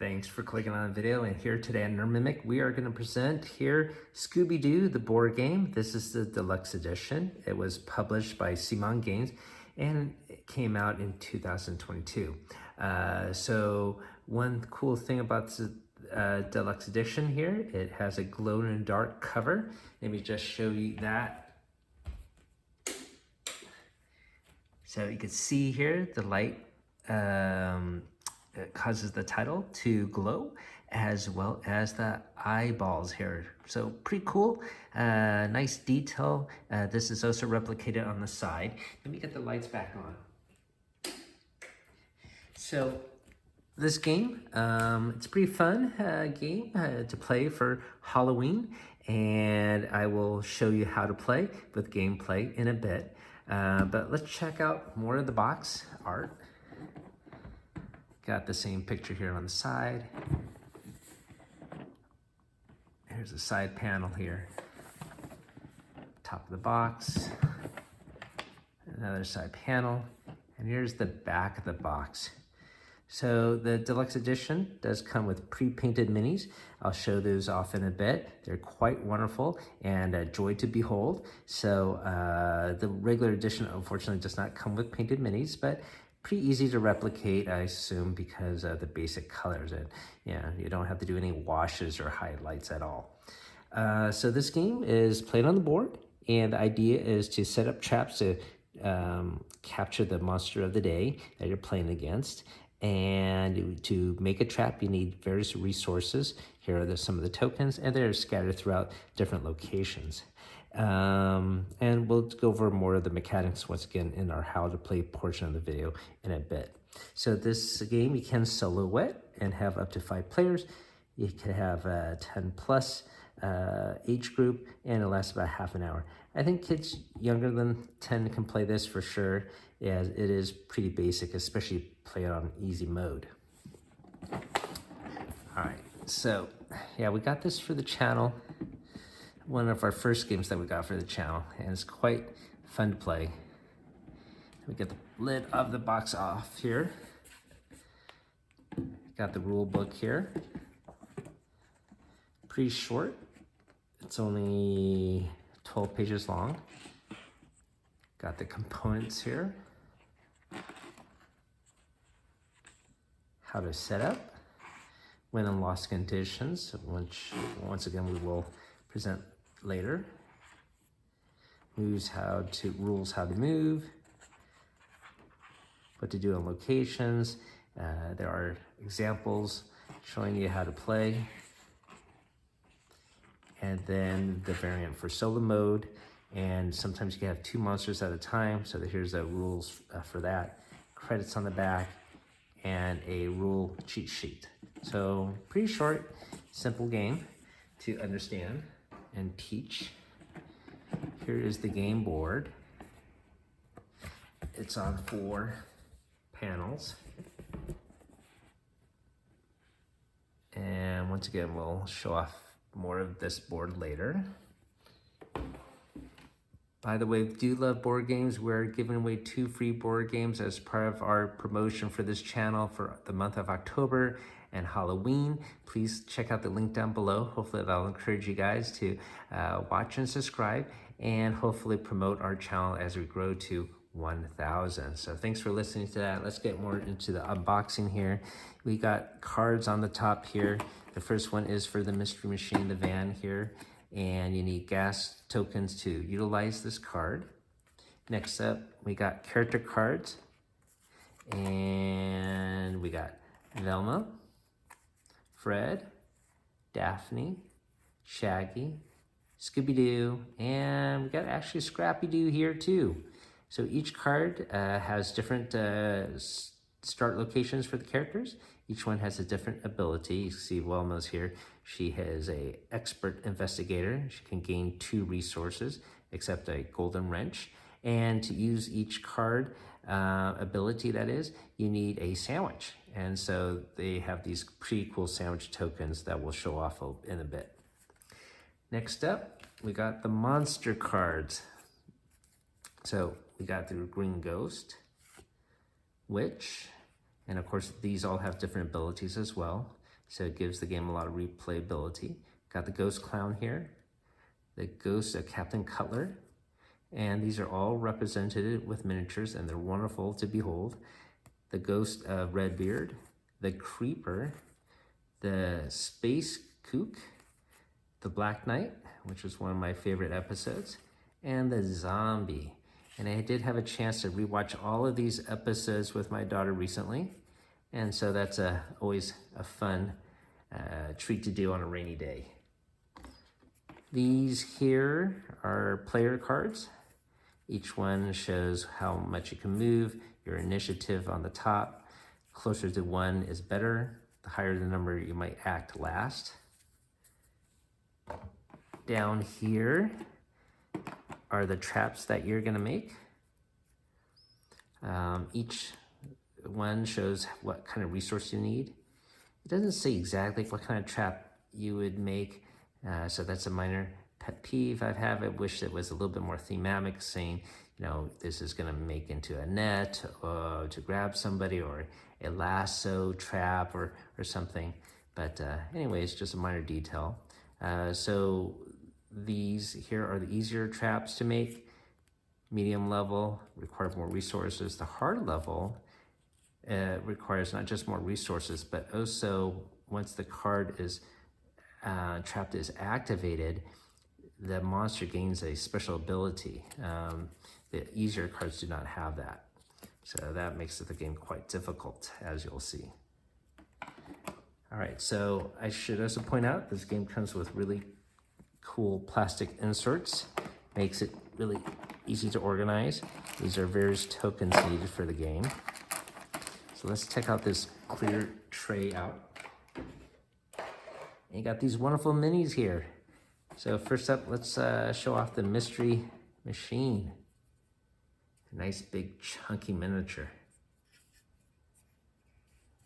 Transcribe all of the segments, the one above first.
Thanks for clicking on the video, and here today at Nerd Mimic, we are going to present here Scooby-Doo, the board game. This is the deluxe edition. It was published by Simon Games, and it came out in 2022. So one cool thing about the deluxe edition here, it has a glow-in-the-dark cover. Let me just show you that. So you can see here the light it causes the title to glow, as well as the eyeballs here. So pretty cool, nice detail. This is also replicated on the side. Let me get the lights back on. So this game, it's a pretty fun game to play for Halloween, and I will show you how to play with gameplay in a bit. But let's check out more of the box art. Got the same picture here on the side. Here's a side panel here. Top of the box. Another side panel. And here's the back of the box. So the deluxe edition does come with pre-painted minis. I'll show those off in a bit. They're quite wonderful and a joy to behold. So the regular edition unfortunately does not come with painted minis, but pretty easy to replicate, I assume, because of the basic colors. And yeah, you don't have to do any washes or highlights at all. So this game is played on the board, and the idea is to set up traps to capture the monster of the day that you're playing against. And to make a trap, you need various resources. Here are some of the tokens, and they're scattered throughout different locations. And we'll go over more of the mechanics once again in our how to play portion of the video in a bit. So this game you can solo it and have up to 5 players. You can have a 10 plus age group, and it lasts about half an hour. I think kids younger than 10 can play this for sure, as it is pretty basic, especially play it on easy mode. All right, so yeah, we got this for the channel. One of our first games that we got for the channel, and it's quite fun to play. We get the lid of the box off here. Got the rule book here. Pretty short. It's only 12 pages long. Got the components here. How to set up. Win and loss conditions, which once again we will present later. Rules how to move, what to do on locations. There are examples showing you how to play. And then the variant for solo mode. And sometimes you can have 2 monsters at a time. So here's the rules for that. Credits on the back and a rule cheat sheet. So pretty short, simple game to understand and teach. Here is the game board. It's on 4 panels. And once again, we'll show off more of this board later. By the way, if you do love board games, we're giving away 2 free board games as part of our promotion for this channel for the month of October and Halloween. Please check out the link down below. Hopefully that'll encourage you guys to watch and subscribe, and hopefully promote our channel as we grow to 1,000. So thanks for listening to that. Let's get more into the unboxing here. We got cards on the top here. The first one is for the Mystery Machine, the van here, and you need gas tokens to utilize this card. Next up, we got character cards, and we got Velma, Fred, Daphne, Shaggy, Scooby-Doo, and we got actually Scrappy-Doo here too. So each card has different start locations for the characters. Each one has a different ability. You see Velma's here. She is an expert investigator. She can gain 2 resources, except a golden wrench. And to use each card ability, that is, you need a sandwich. And so they have these pretty cool sandwich tokens that we'll show off in a bit. Next up, we got the monster cards. So we got the Green Ghost, Witch, and of course these all have different abilities as well. so it gives the game a lot of replayability. Got the Ghost Clown here, the Ghost of Captain Cutler, and these are all represented with miniatures, and they're wonderful to behold. The Ghost of Redbeard, the Creeper, the Space Kook, the Black Knight, which was one of my favorite episodes, and the Zombie. And I did have a chance to rewatch all of these episodes with my daughter recently, and so that's always a fun treat to do on a rainy day. These here are player cards. Each one shows how much you can move, your initiative on the top. Closer to 1 is better. The higher the number, you might act last. Down here are the traps that you're gonna make. Each one shows what kind of resource you need. It doesn't say exactly what kind of trap you would make, so that's a minor pet peeve I have. I wish it was a little bit more thematic, saying, you know, this is gonna make into a net to grab somebody, or a lasso trap or something. But anyways, just a minor detail. So these here are the easier traps to make. Medium level require more resources. The hard level requires not just more resources, but also once the card is trapped is activated, the monster gains a special ability. The easier cards do not have that. So that makes the game quite difficult, as you'll see. All right, so I should also point out this game comes with really cool plastic inserts. Makes it really easy to organize. These are various tokens needed for the game. So let's check out this clear tray out. And you got these wonderful minis here. So first up, let's show off the Mystery Machine. A nice big chunky miniature.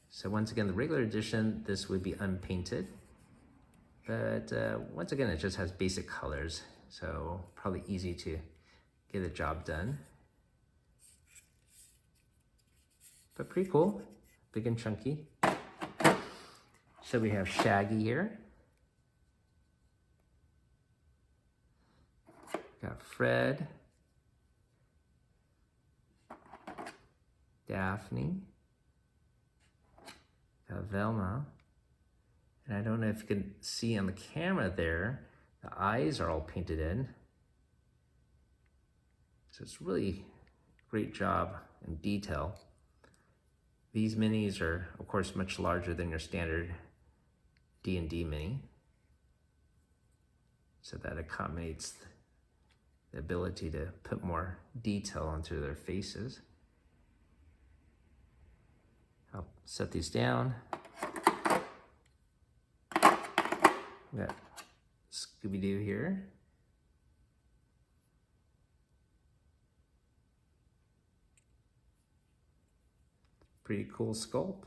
So once again, the regular edition, this would be unpainted. But once again, it just has basic colors. So probably easy to get the job done. But pretty cool, big and chunky. So we have Shaggy here. Got Fred. Daphne. Got Velma. And I don't know if you can see on the camera there, the eyes are all painted in. So it's really great job in detail. These minis are, of course, much larger than your standard D&D mini. So that accommodates the ability to put more detail onto their faces. I'll set these down. We got Scooby-Doo here. Pretty cool sculpt.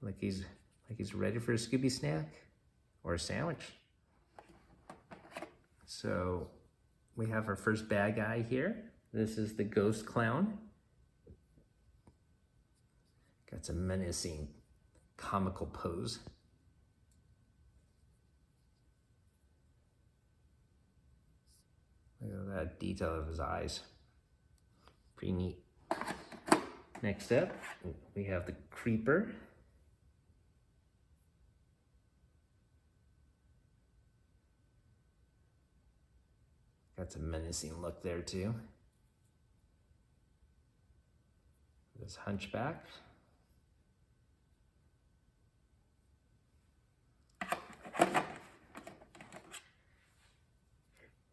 Like he's ready for a Scooby snack or a sandwich. So we have our first bad guy here. This is the Ghost Clown. Got some menacing comical pose. Look at that detail of his eyes. Pretty neat. Next up, we have the Creeper. Got some menacing look there too. This hunchback.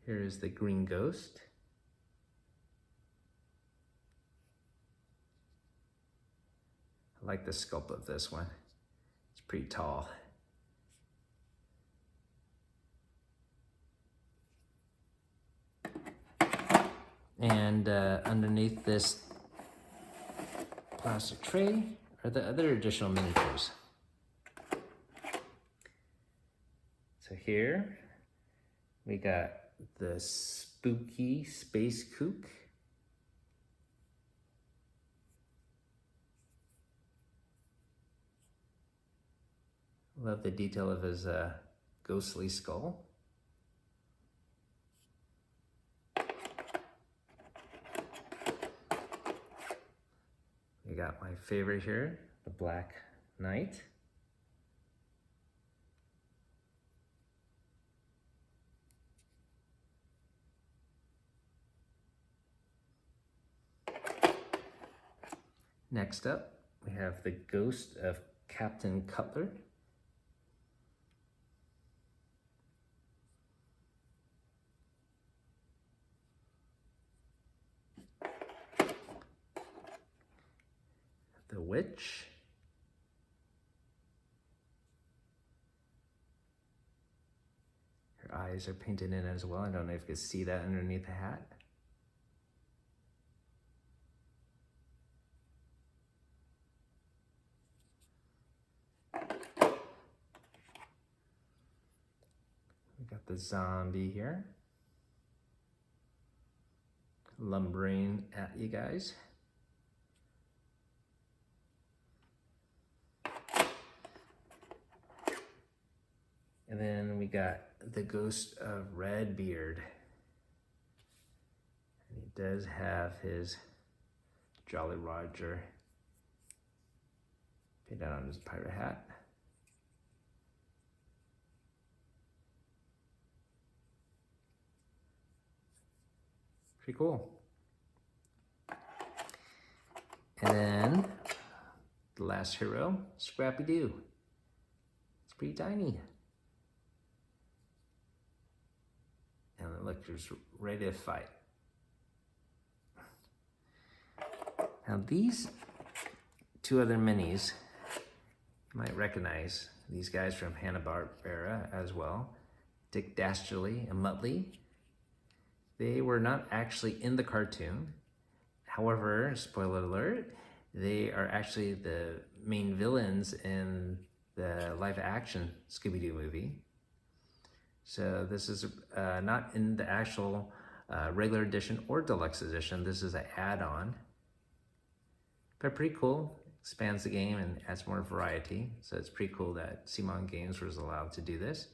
Here is the Green Ghost. I like the sculpt of this one. It's pretty tall. And underneath this plastic tray are the other additional miniatures. So here we got the spooky Space Kook. Love the detail of his ghostly skull. We got my favorite here, the Black Knight. Next up, we have the ghost of Captain Cutler. The Witch. Her eyes are painted in as well. I don't know if you can see that underneath the hat. We got the zombie here, lumbering at you guys. And then we got the ghost of Redbeard. And he does have his Jolly Roger painted on his pirate hat. Pretty cool. And then the last hero, Scrappy-Doo. It's pretty tiny. And look, he's ready to fight. Now these two other minis, you might recognize these guys from Hanna-Barbera as well. Dick Dastardly and Muttley. They were not actually in the cartoon. However, spoiler alert, they are actually the main villains in the live action Scooby-Doo movie. So this is not in the actual regular edition or deluxe edition. This is an add-on, but pretty cool. Expands the game and adds more variety. So it's pretty cool that Simon Games was allowed to do this.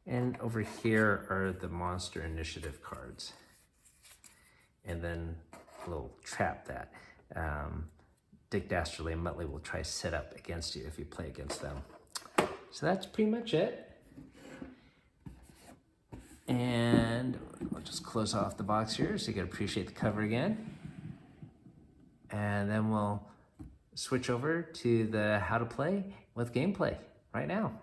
And over here are the Monster Initiative cards. And then a little trap that Dick Dastardly and Muttley will try to set up against you if you play against them. So that's pretty much it. And I'll just close off the box here so you can appreciate the cover again. And then we'll switch over to the how to play with gameplay right now.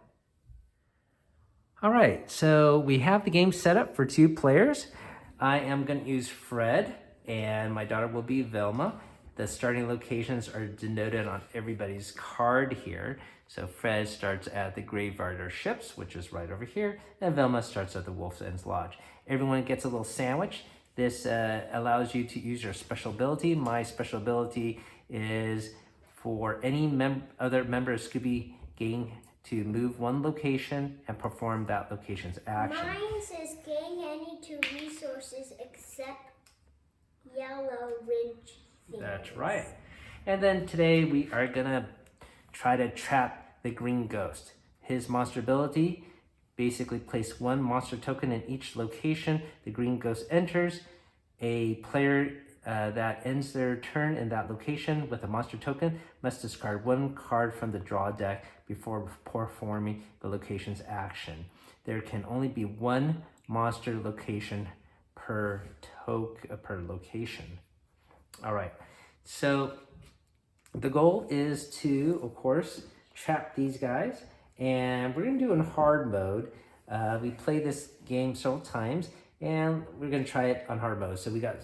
All right, so we have the game set up for 2 players. I am going to use Fred, and my daughter will be Velma. The starting locations are denoted on everybody's card here. So Fred starts at the Graveyard or Ships, which is right over here, and Velma starts at the Wolf's End's Lodge. Everyone gets a little sandwich. This allows you to use your special ability. My special ability is for any other member of Scooby Gang to move one location and perform that location's action. Mine says gain any 2 resources except yellow ridge things. That's right. And then today we are gonna try to trap the green ghost. His monster ability, basically place 1 monster token in each location the green ghost enters. A player that ends their turn in that location with a monster token must discard 1 card from the draw deck before performing the location's action. There can only be 1 monster location per location. All right, so the goal is to, of course, trap these guys, and we're gonna do it in hard mode. We play this game several times, and we're gonna try it on hard mode. So we got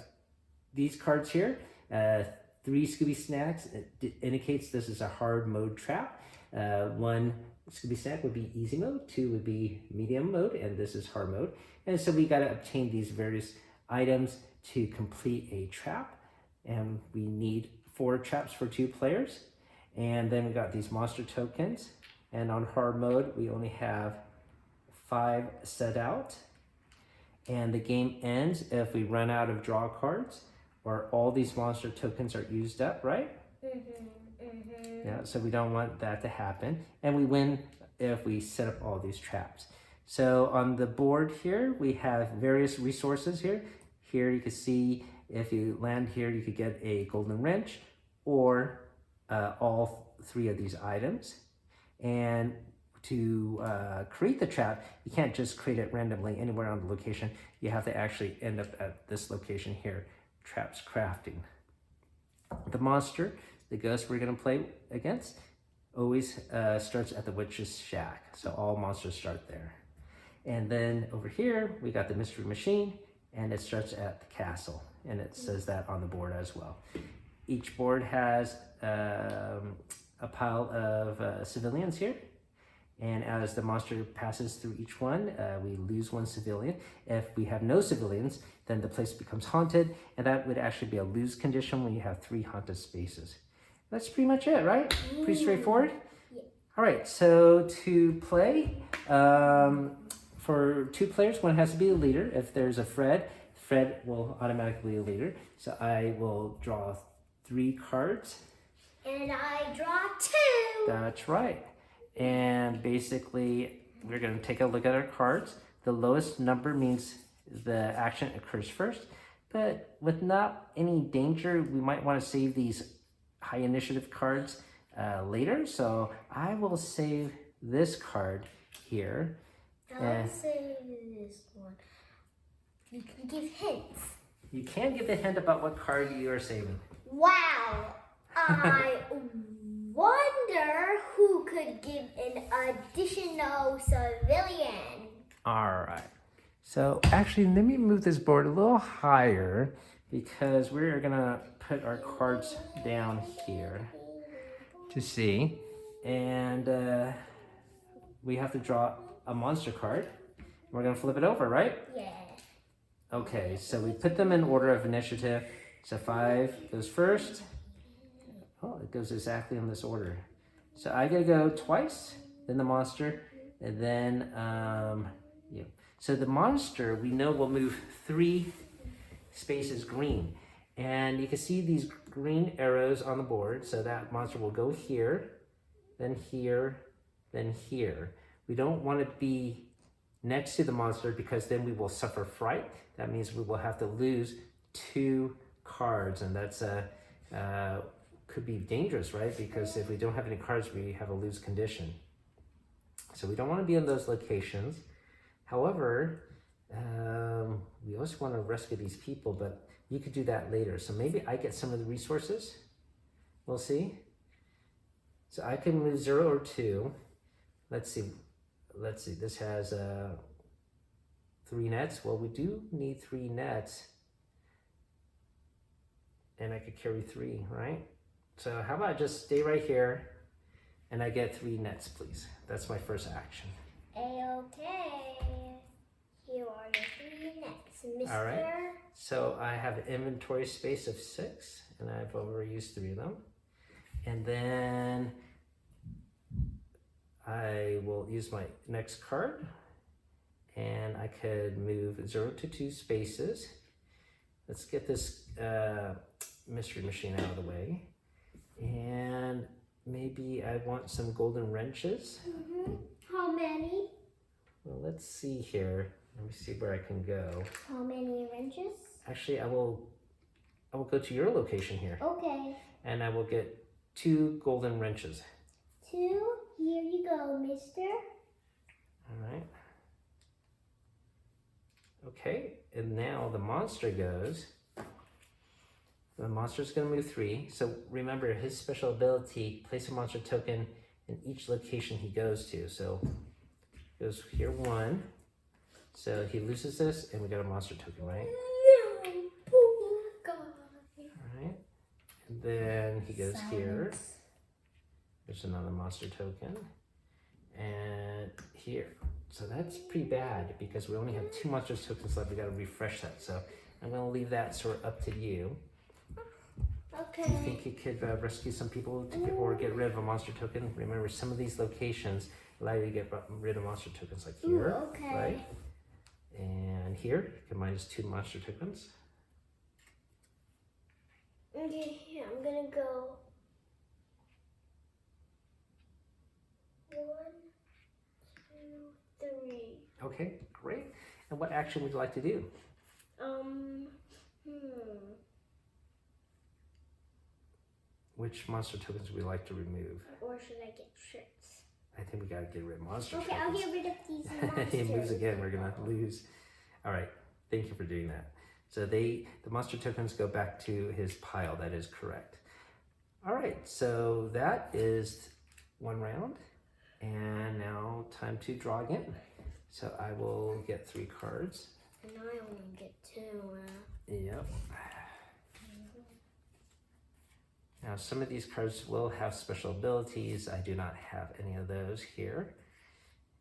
these cards here, 3 Scooby Snacks. It indicates this is a hard mode trap. 1 Scooby Snack would be easy mode, 2 would be medium mode, and this is hard mode. And so we gotta obtain these various items to complete a trap. And we need 4 traps for 2 players. And then we got these monster tokens. And on hard mode, we only have 5 set out. And the game ends if we run out of draw cards or all these monster tokens are used up, right? Yeah, so we don't want that to happen. And we win if we set up all these traps. So on the board here, we have various resources here. Here you can see if you land here, you could get a golden wrench or all three of these items. And to create the trap, you can't just create it randomly anywhere on the location. You have to actually end up at this location here, traps crafting. The monster, the ghost we're gonna play against, always starts at the witch's shack. So all monsters start there. And then over here, we got the mystery machine, and it starts at the castle. And it says that on the board as well. Each board has a pile of civilians here. And as the monster passes through each one, we lose one civilian. If we have no civilians, then the place becomes haunted. And that would actually be a lose condition when you have 3 haunted spaces. That's pretty much it, right? Pretty straightforward? Yeah. All right, so to play, for 2 players, one has to be a leader. If there's a Fred, Fred will automatically be a leader. So I will draw 3 cards. And I draw 2. That's right. And basically, we're going to take a look at our cards. The lowest number means the action occurs first. But with not any danger, we might want to save these high initiative cards later. So I will save this card here. I'll save this one. You can give hints. You can give a hint about what card you are saving. Wow. I wonder who could give an additional civilian. All right. So actually, let me move this board a little higher because we're going to put our cards down here to see. And we have to draw a monster card. We're going to flip it over, right? Yeah. Okay, so we put them in order of initiative. So 5 goes first. Oh, it goes exactly in this order. So I gotta go twice, then the monster, and then, yeah. So the monster, we know will move 3 spaces green. And you can see these green arrows on the board. So that monster will go here, then here, then here. We don't want to be next to the monster because then we will suffer fright. That means we will have to lose 2 cards, and that's could be dangerous, right? Because if we don't have any cards, we have a lose condition. So we don't want to be in those locations. However, we also want to rescue these people, but you could do that later. So maybe I get some of the resources. We'll see. So I can move 0 or 2. Let's see. This has 3 nets. Well, we do need 3 nets. And I could carry 3, right? So how about I just stay right here and I get 3 nets, please. That's my first action. Okay. Here are your 3 nets, Mr. All right. So I have an inventory space of 6 and I've overused 3 of them. And then I will use my next card and I could move 0 to 2 spaces. Let's get this mystery machine out of the way. And maybe I want some golden wrenches. How many? Well, let's see here. Let me see where I can go. How many wrenches? Actually, I will go to your location here. Okay. And I will get 2 golden wrenches. 2. Here you go, mister. All right. Okay, and now the monster goes. The monster's going to move 3. So remember, his special ability, place a monster token in each location he goes to. So he goes here 1. So he loses this, and we got a monster token, right? No, poor guy. All right. And then he goes here. There's another monster token. And here. So that's pretty bad because we only have 2 monster tokens left. We got to refresh that. So I'm going to leave that sort of up to you. Okay. Do you think you could rescue some people or get rid of a monster token? Remember, some of these locations allow you to get rid of monster tokens, like here, okay. right? And here, you can minus 2 monster tokens. Okay, I'm gonna go 1, 2, 3. Okay, great. And what action would you like to do? Which monster tokens would we like to remove? Or should I get tricks? I think we gotta get rid of monster Okay, tokens. I'll get rid of these monsters. He moves again, we're gonna lose. All right, thank you for doing that. So the monster tokens go back to his pile, that is correct. All right, so that is one round. And now time to draw again. So I will get 3 cards. And I only get 2. Yep. Now some of these cards will have special abilities. I do not have any of those here.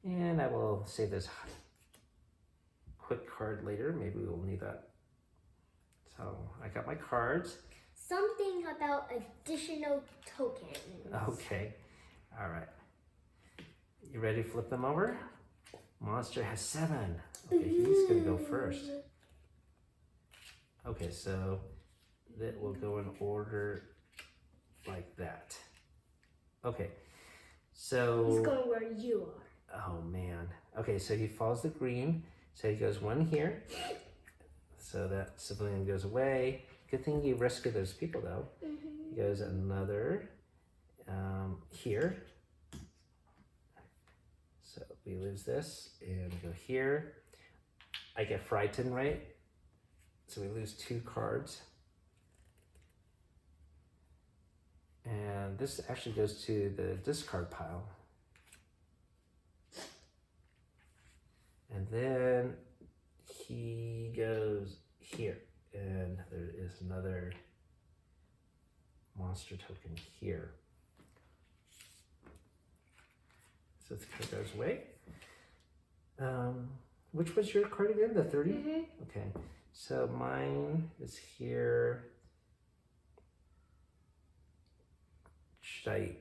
And I will save this quick card later. Maybe we'll need that. So I got my cards. Something about additional tokens. Okay. All right. You ready to flip them over? Monster has 7. Okay, he's gonna go first. Okay, so that will go in order like that. Okay, so He's going where you are. oh man. Okay, so he follows the green. So he goes 1 here. So that civilian goes away. Good thing you rescued those people though. He goes another here. So we lose this and go here. I get frightened, right? So we lose 2 cards. And this actually goes to the discard pile. And then he goes here. And there is another monster token here. So this card goes away. Which was your card again? The 30? Okay. So mine is here. Should I?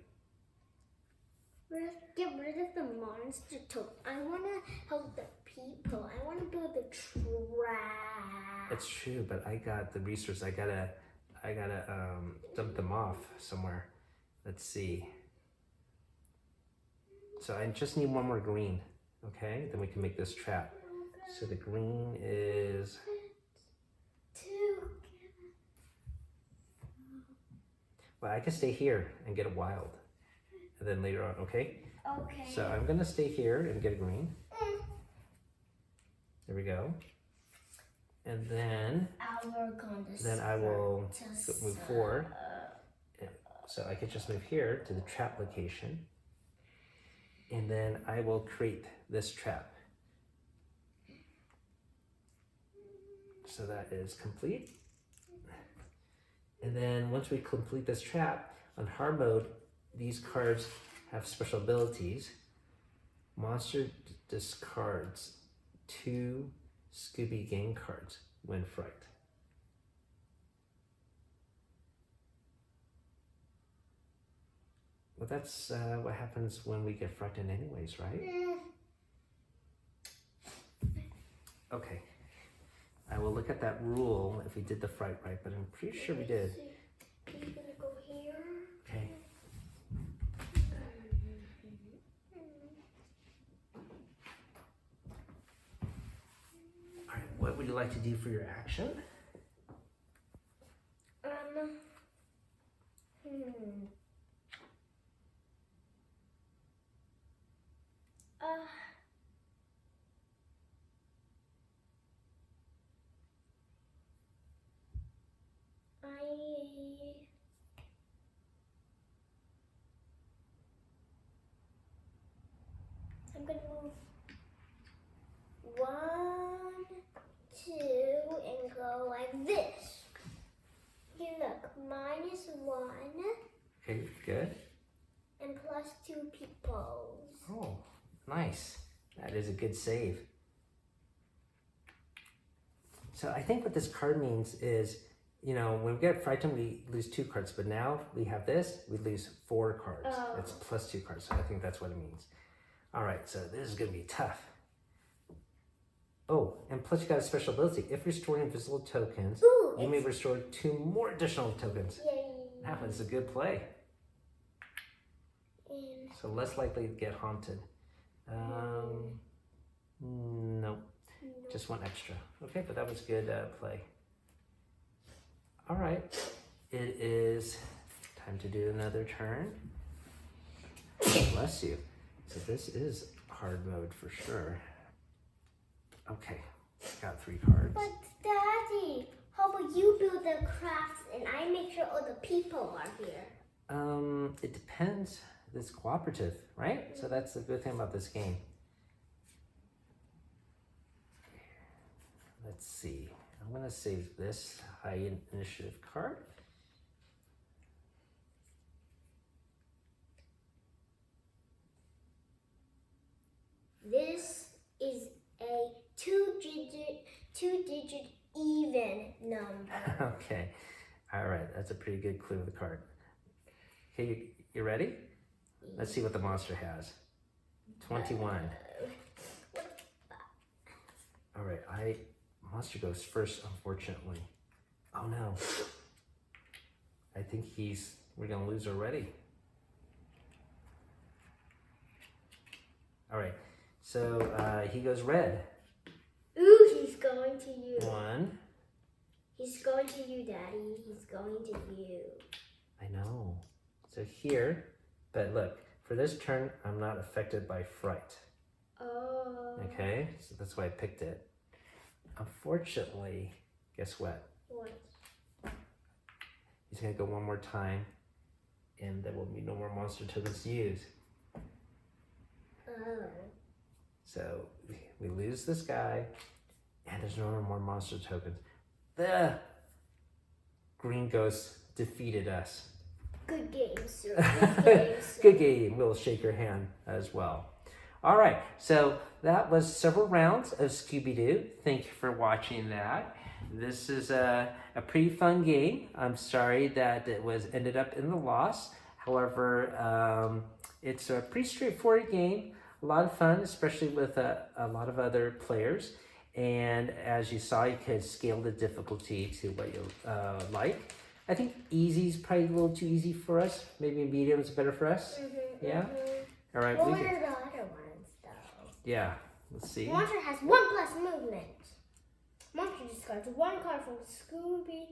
Get rid of the monster token. I want to help the people. I want to build the trap. It's true, but I got the resource. I gotta dump them off somewhere. Let's see. So I just need 1 more green. Okay, then we can make this trap. So the green is 2. well, I can stay here and get a wild, and then later on. Okay. Okay. So I'm gonna stay here and get a green. There we go. And then I will move forward. So I can just move here to the trap location. And then I will create this trap. So that is complete. And then once we complete this trap, on hard mode, these cards have special abilities. Monster discards 2 Scooby game cards when frightened. Well, that's what happens when we get frightened anyways, right? Okay. I will look at that rule if we did the fright right, but I'm pretty sure we did. Are you gonna go here? Okay. All right, what would you like to do for your action? I'm gonna move 1, 2, and go like this. Here, look, -1 Okay, good. and +2 peoples. Oh, nice. That is a good save. So I think what this card means is, you know, when we get frightened, we lose 2 cards, but now we have this, we lose 4 cards. Oh. It's +2 cards, so I think that's what it means. All right, so this is gonna be tough. Oh, and plus you got a special ability. If restoring invisible tokens, Ooh, you may restore 2 more additional tokens. Yay. That was a good play. in. So less likely to get haunted. No, just one extra. Okay, but that was good play. All right, it is time to do another turn. Bless you. So this is hard mode for sure. Okay, got 3 cards. But Daddy, how about you build the crafts and I make sure all the people are here? It depends. It's cooperative, right? So that's the good thing about this game. Let's see. I'm gonna save this high initiative card. This is a two-digit even number. Okay. All right. That's a pretty good clue of the card. Okay, you ready? Let's see what the monster has. 21. All right. Monster goes first, unfortunately. Oh no. I think we're gonna lose already. All right. So he goes red. Ooh, he's going to you. 1. He's going to you, Daddy. He's going to you. I know. So here, but look, for this turn, I'm not affected by fright. Oh. Okay, so that's why I picked it. Unfortunately, guess what? What? He's gonna go one more time, and there will be no more monster tokens to use. Oh. So we lose this guy, and there's no more monster tokens. The green ghost defeated us. Good game, sir. Good game, sir. Good game. We'll shake your hand as well. All right, so that was several rounds of Scooby-Doo. Thank you for watching that. This is a pretty fun game. I'm sorry that it ended up in the loss. However, it's a pretty straightforward game. A lot of fun, especially with a lot of other players. And as you saw, you could scale the difficulty to what you like. I think easy is probably a little too easy for us. Maybe medium is better for us. Yeah? All right. What are the other ones, though? Yeah. Let's see. Monster has 1+ movement. Monster discards 1 card from Scooby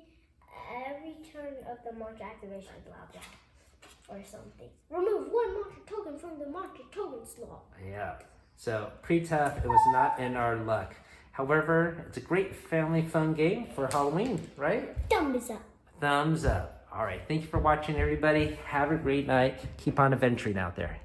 every turn of the monster activation, blah, blah, or something. Remove 1 monster token from the monster token slot. Yeah. So, pretty tough. It was not in our luck. However, it's a great family fun game for Halloween, right? Thumbs up. Thumbs up. All right. Thank you for watching, everybody. Have a great night. Keep on adventuring out there.